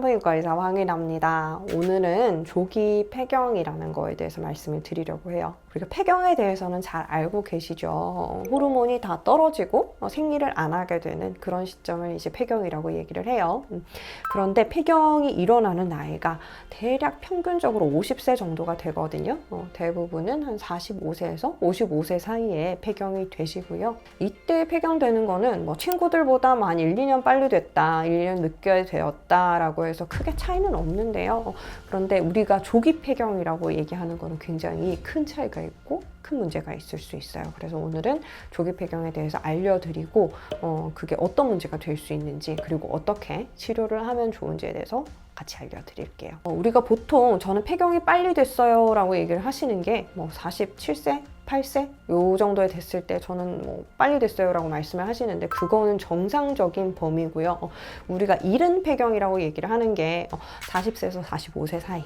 산부인과 의사 황희라입니다. 오늘은 조기 폐경이라는 거에 대해서 말씀을 드리려고 해요. 우리가 폐경에 대해서는 잘 알고 계시죠. 호르몬이 다 떨어지고 생리를 안 하게 되는 그런 시점을 이제 폐경이라고 얘기를 해요. 그런데 폐경이 일어나는 나이가 대략 평균적으로 50세 정도가 되거든요. 대부분은 한 45세에서 55세 사이에 폐경이 되시고요. 이때 폐경되는 거는 뭐 친구들보다 한 1, 2년 빨리 됐다, 1년 늦게 되었다라고 해서 크게 차이는 없는데요. 그런데 우리가 조기 폐경이라고 얘기하는 거는 굉장히 큰 차이가 있고 큰 문제가 있을 수 있어요. 그래서 오늘은 조기 폐경에 대해서 알려드리고 그게 어떤 문제가 될 수 있는지, 그리고 어떻게 치료를 하면 좋은지에 대해서 같이 알려드릴게요. 우리가 보통 저는 폐경이 빨리 됐어요 라고 얘기를 하시는 게 뭐 47세? 8세? 요 정도에 됐을 때 저는 뭐 빨리 됐어요 라고 말씀을 하시는데, 그거는 정상적인 범위고요. 우리가 이른 폐경이라고 얘기를 하는 게 40세에서 45세 사이,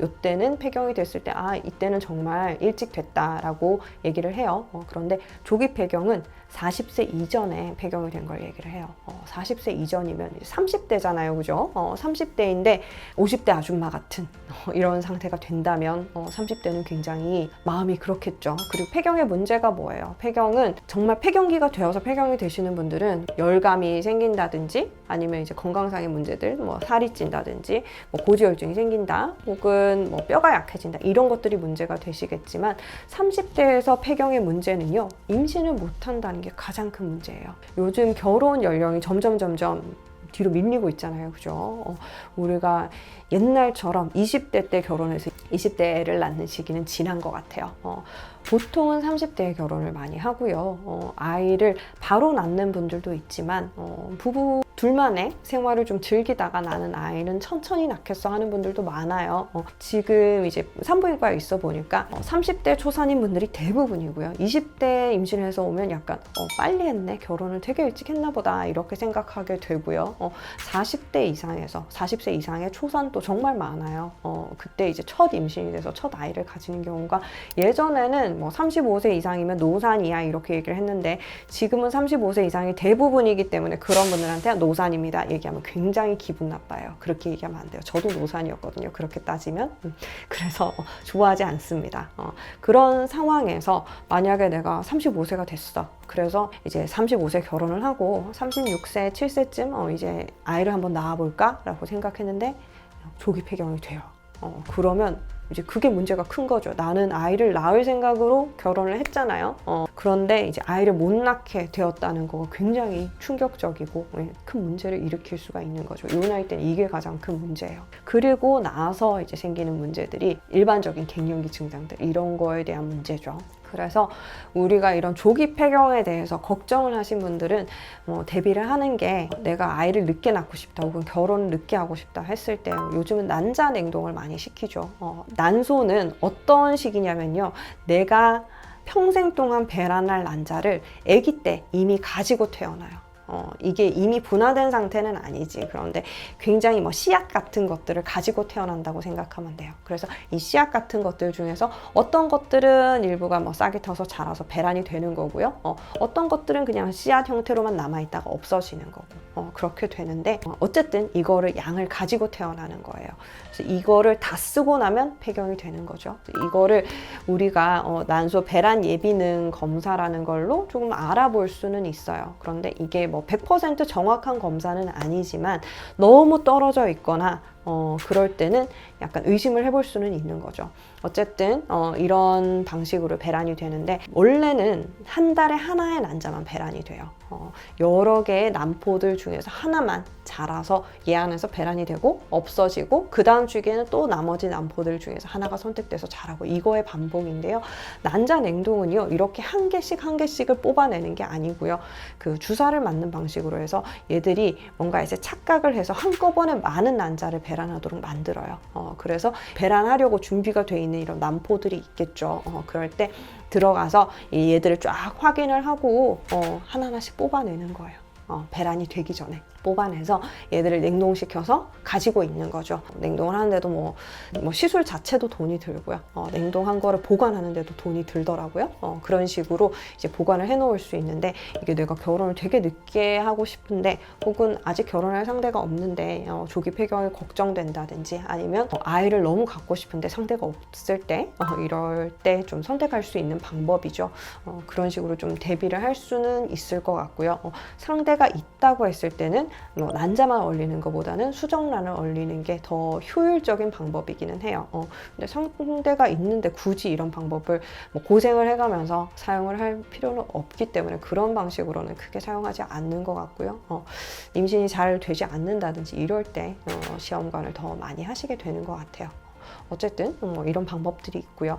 요때는 폐경이 됐을 때 이때는 정말 일찍 됐다라고 얘기를 해요. 그런데 조기 폐경은 40세 이전에 폐경이 된 걸 얘기를 해요. 40세 이전이면 30대잖아요, 그죠? 30대인데 50대 아줌마 같은 이런 상태가 된다면 30대는 굉장히 마음이 그렇겠죠. 그리고 폐경의 문제가 뭐예요? 폐경은 정말 폐경기가 되어서 폐경이 되시는 분들은 열감이 생긴다든지, 아니면 이제 건강상의 문제들, 뭐 살이 찐다든지, 뭐 고지혈증이 생긴다, 혹은 뭐 뼈가 약해진다, 이런 것들이 문제가 되시겠지만 30대에서 폐경의 문제는요, 임신을 못한다는 게 가장 큰 문제예요. 요즘 결혼 연령이 점점 뒤로 밀리고 있잖아요, 그죠? 우리가 옛날처럼 20대 때 결혼해서 20대 애를 낳는 시기는 지난 것 같아요. 보통은 30대에 결혼을 많이 하고요. 아이를 바로 낳는 분들도 있지만 부부 둘만의 생활을 좀 즐기다가 나는 아이는 천천히 낳겠어 하는 분들도 많아요. 지금 이제 산부인과에 있어 보니까 30대 초산인 분들이 대부분이고요. 20대 임신해서 오면 약간 빨리 했네, 결혼을 되게 일찍 했나 보다, 이렇게 생각하게 되고요. 40대 이상에서 40세 이상의 초산도 정말 많아요. 그때 이제 첫 임신이 돼서 첫 아이를 가지는 경우가, 예전에는 뭐 35세 이상이면 노산이야 이렇게 얘기를 했는데, 지금은 35세 이상이 대부분이기 때문에 그런 분들한테 노산입니다 얘기하면 굉장히 기분 나빠요. 그렇게 얘기하면 안 돼요. 저도 노산이었거든요, 그렇게 따지면. 그래서 좋아하지 않습니다. 그런 상황에서 만약에 내가 35세가 됐어. 그래서 이제 35세 결혼을 하고 36세, 7세쯤 이제 아이를 한번 낳아볼까? 라고 생각했는데 조기 폐경이 돼요. 그러면 이제 그게 문제가 큰 거죠. 나는 아이를 낳을 생각으로 결혼을 했잖아요. 그런데 이제 아이를 못 낳게 되었다는 거가 굉장히 충격적이고 큰 문제를 일으킬 수가 있는 거죠. 이 나이 때는 이게 가장 큰 문제예요. 그리고 나서 이제 생기는 문제들이 일반적인 갱년기 증상들, 이런 거에 대한 문제죠. 그래서 우리가 이런 조기 폐경에 대해서 걱정을 하신 분들은 대비를 하는 게, 내가 아이를 늦게 낳고 싶다, 혹은 결혼을 늦게 하고 싶다 했을 때 요즘은 난자 냉동을 많이 시키죠. 난소는 어떤 식이냐면요, 내가 평생 동안 배란할 난자를 아기 때 이미 가지고 태어나요. 이게 이미 분화된 상태는 아니지. 그런데 굉장히 씨앗 같은 것들을 가지고 태어난다고 생각하면 돼요. 그래서 이 씨앗 같은 것들 중에서 어떤 것들은 일부가 싹이 터서 자라서 배란이 되는 거고요. 어떤 것들은 그냥 씨앗 형태로만 남아있다가 없어지는 거고, 그렇게 되는데, 어쨌든 이거를 양을 가지고 태어나는 거예요. 그래서 이거를 다 쓰고 나면 폐경이 되는 거죠. 이거를 우리가 난소 배란 예비능 검사라는 걸로 조금 알아볼 수는 있어요. 그런데 이게 100% 정확한 검사는 아니지만 너무 떨어져 있거나 그럴 때는 약간 의심을 해볼 수는 있는 거죠. 어쨌든 이런 방식으로 배란이 되는데, 원래는 한 달에 하나의 난자만 배란이 돼요. 여러 개의 난포들 중에서 하나만 자라서 얘 안에서 배란이 되고 없어지고, 그 다음 주기에는 또 나머지 난포들 중에서 하나가 선택돼서 자라고, 이거의 반복인데요. 난자 냉동은요, 이렇게 한 개씩을 뽑아내는 게 아니고요, 그 주사를 맞는 방식으로 해서 얘들이 뭔가 이제 착각을 해서 한꺼번에 많은 난자를 배란하도록 만들어요. 그래서 배란하려고 준비가 돼 있는 이런 난포들이 있겠죠. 그럴 때 들어가서 얘들을 쫙 확인을 하고 하나하나씩 뽑아내는 거예요. 배란이 되기 전에. 뽑아내서 얘들을 냉동시켜서 가지고 있는 거죠. 냉동을 하는데도 뭐 시술 자체도 돈이 들고요. 냉동한 거를 보관하는데도 돈이 들더라고요. 그런 식으로 이제 보관을 해놓을 수 있는데, 이게 내가 결혼을 되게 늦게 하고 싶은데 혹은 아직 결혼할 상대가 없는데 조기 폐경이 걱정된다든지, 아니면 아이를 너무 갖고 싶은데 상대가 없을 때 이럴 때 좀 선택할 수 있는 방법이죠. 그런 식으로 좀 대비를 할 수는 있을 것 같고요. 상대가 있다고 했을 때는 난자만 얼리는 것보다는 수정란을 얼리는 게 더 효율적인 방법이기는 해요. 근데 상대가 있는데 굳이 이런 방법을 고생을 해가면서 사용을 할 필요는 없기 때문에 그런 방식으로는 크게 사용하지 않는 것 같고요. 임신이 잘 되지 않는다든지 이럴 때 시험관을 더 많이 하시게 되는 것 같아요. 어쨌든 이런 방법들이 있고요.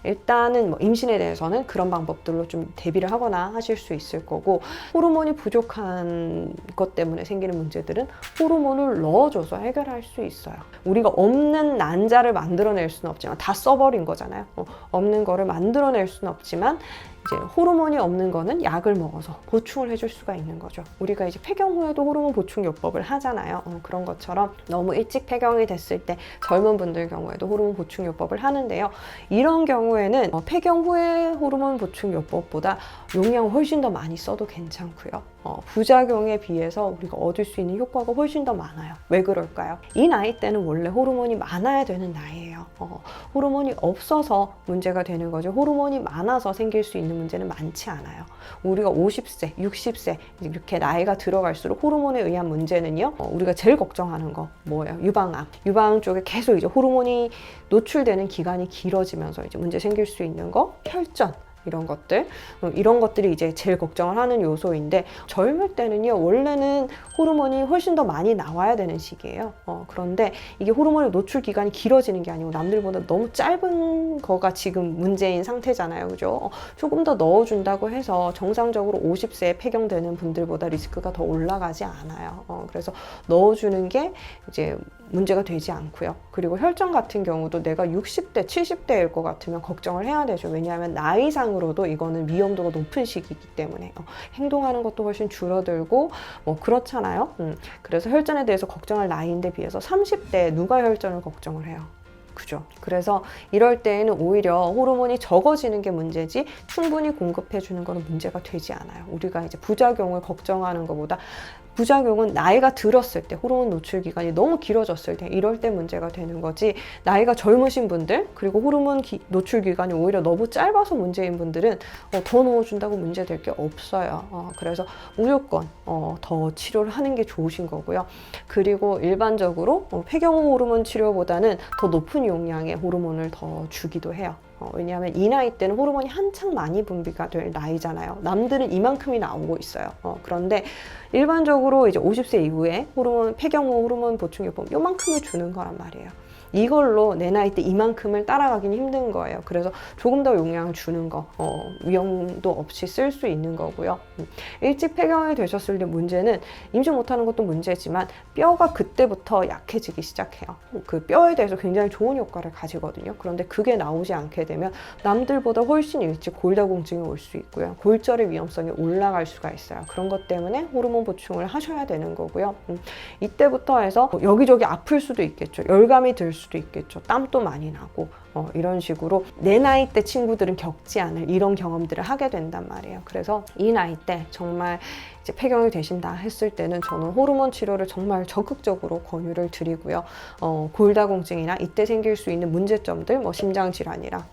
일단은 임신에 대해서는 그런 방법들로 좀 대비를 하거나 하실 수 있을 거고, 호르몬이 부족한 것 때문에 생기는 문제들은 호르몬을 넣어줘서 해결할 수 있어요. 우리가 없는 난자를 만들어낼 수는 없지만, 다 써버린 거잖아요. 없는 거를 만들어낼 수는 없지만 이제 호르몬이 없는 거는 약을 먹어서 보충을 해줄 수가 있는 거죠. 우리가 이제 폐경 후에도 호르몬 보충 요법을 하잖아요. 그런 것처럼 너무 일찍 폐경이 됐을 때 젊은 분들 경우에도 호르몬 보충 요법을 하는데요. 이런 경우에는 폐경 후에 호르몬 보충 요법보다 용량을 훨씬 더 많이 써도 괜찮고요. 부작용에 비해서 우리가 얻을 수 있는 효과가 훨씬 더 많아요. 왜 그럴까요? 이 나이 때는 원래 호르몬이 많아야 되는 나이예요. 호르몬이 없어서 문제가 되는 거죠. 호르몬이 많아서 생길 수 있는 문제는 많지 않아요. 우리가 50세, 60세 이렇게 나이가 들어갈수록 호르몬에 의한 문제는요, 우리가 제일 걱정하는 거 뭐예요? 유방암. 유방 쪽에 계속 이제 호르몬이 노출되는 기간이 길어지면서 이제 문제 생길 수 있는 거, 혈전. 이런 것들이 이제 제일 걱정을 하는 요소인데, 젊을 때는요 원래는 호르몬이 훨씬 더 많이 나와야 되는 시기예요. 그런데 이게 호르몬의 노출 기간이 길어지는 게 아니고 남들보다 너무 짧은 거가 지금 문제인 상태잖아요, 그죠? 조금 더 넣어준다고 해서 정상적으로 50세에 폐경되는 분들보다 리스크가 더 올라가지 않아요. 그래서 넣어주는 게 이제 문제가 되지 않고요. 그리고 혈전 같은 경우도 내가 60대, 70대일 것 같으면 걱정을 해야 되죠. 왜냐하면 나이상으로도 이거는 위험도가 높은 시기이기 때문에 행동하는 것도 훨씬 줄어들고 그렇잖아요. 그래서 혈전에 대해서 걱정할 나이인데 비해서 30대에 누가 혈전을 걱정을 해요? 그죠? 그래서 이럴 때에는 오히려 호르몬이 적어지는 게 문제지 충분히 공급해 주는 거는 문제가 되지 않아요. 우리가 이제 부작용을 걱정하는 것보다 부작용은 나이가 들었을 때, 호르몬 노출 기간이 너무 길어졌을 때, 이럴 때 문제가 되는 거지, 나이가 젊으신 분들, 그리고 호르몬 노출 기간이 오히려 너무 짧아서 문제인 분들은 더 넣어준다고 문제될 게 없어요. 그래서 무조건 더 치료를 하는 게 좋으신 거고요. 그리고 일반적으로 폐경 후 호르몬 치료보다는 더 높은 용량의 호르몬을 더 주기도 해요. 왜냐하면 이 나이 때는 호르몬이 한창 많이 분비가 될 나이잖아요. 남들은 이만큼이 나오고 있어요. 그런데 일반적으로 이제 50세 이후에 폐경 후 호르몬 보충요법 요만큼을 주는 거란 말이에요. 이걸로 내 나이 때 이만큼을 따라가기는 힘든 거예요. 그래서 조금 더 용량을 주는 거, 위험도 없이 쓸 수 있는 거고요. 일찍 폐경이 되셨을 때 문제는 임신 못하는 것도 문제지만 뼈가 그때부터 약해지기 시작해요. 그 뼈에 대해서 굉장히 좋은 효과를 가지거든요. 그런데 그게 나오지 않게 되면 남들보다 훨씬 일찍 골다공증이 올 수 있고요. 골절의 위험성이 올라갈 수가 있어요. 그런 것 때문에 호르몬 보충을 하셔야 되는 거고요. 이때부터 해서 여기저기 아플 수도 있겠죠. 열감이 들 수도 있겠죠. 땀도 많이 나고 이런 식으로 내 나이 때 친구들은 겪지 않을 이런 경험들을 하게 된단 말이에요. 그래서 이 나이 때 정말 이제 폐경이 되신다 했을 때는 저는 호르몬 치료를 정말 적극적으로 권유를 드리고요. 골다공증이나 이때 생길 수 있는 문제점들, 심장 질환이랑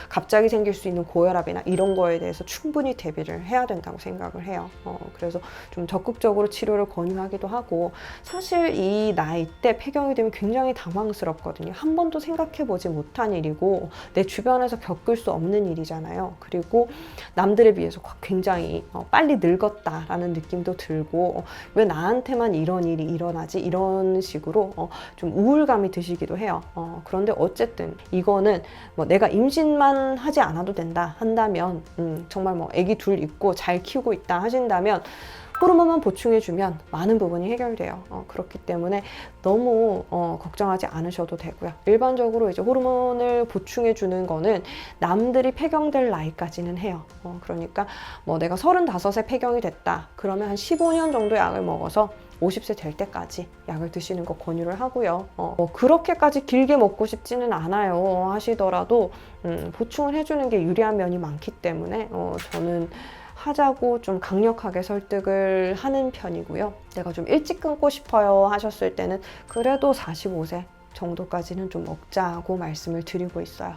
갑자기 생길 수 있는 고혈압이나 이런 거에 대해서 충분히 대비를 해야 된다고 생각을 해요. 그래서 좀 적극적으로 치료를 권유하기도 하고, 사실 이 나이 때 폐경이 되면 굉장히 당황스럽거든요. 한 번도 생각해보지 못한 일이고 내 주변에서 겪을 수 없는 일이잖아요. 그리고 남들에 비해서 굉장히 빨리 늙었다라는 느낌도 들고, 왜 나한테만 이런 일이 일어나지? 이런 식으로 좀 우울감이 드시기도 해요. 그런데 어쨌든 이거는 내가 임신만 하지 않아도 된다 한다면, 정말 아기 둘 있고 잘 키우고 있다 하신다면 호르몬만 보충해주면 많은 부분이 해결돼요. 그렇기 때문에 너무 걱정하지 않으셔도 되고요. 일반적으로 이제 호르몬을 보충해주는 거는 남들이 폐경될 나이까지는 해요. 그러니까 뭐 내가 35세 폐경이 됐다. 그러면 한 15년 정도 약을 먹어서 50세 될 때까지 약을 드시는 거 권유를 하고요. 그렇게까지 길게 먹고 싶지는 않아요 하시더라도 보충을 해주는 게 유리한 면이 많기 때문에 저는 하자고 좀 강력하게 설득을 하는 편이고요. 내가 좀 일찍 끊고 싶어요 하셨을 때는 그래도 45세 정도까지는 좀 먹자고 말씀을 드리고 있어요.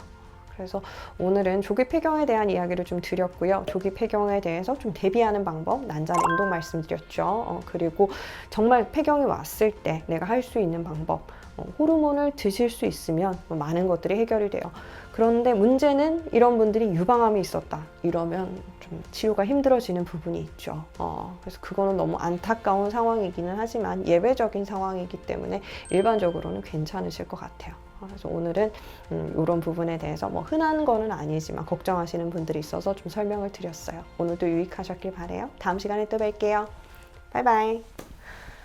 그래서 오늘은 조기 폐경에 대한 이야기를 좀 드렸고요. 조기 폐경에 대해서 좀 대비하는 방법, 난자냉동 말씀드렸죠. 그리고 정말 폐경이 왔을 때 내가 할 수 있는 방법, 호르몬을 드실 수 있으면 많은 것들이 해결이 돼요. 그런데 문제는 이런 분들이 유방암이 있었다 이러면 좀 치료가 힘들어지는 부분이 있죠. 그래서 그거는 너무 안타까운 상황이기는 하지만 예외적인 상황이기 때문에 일반적으로는 괜찮으실 것 같아요. 그래서 오늘은 이런 부분에 대해서 뭐 흔한 거는 아니지만 걱정하시는 분들이 있어서 좀 설명을 드렸어요. 오늘도 유익하셨길 바래요. 다음 시간에 또 뵐게요. 바이바이.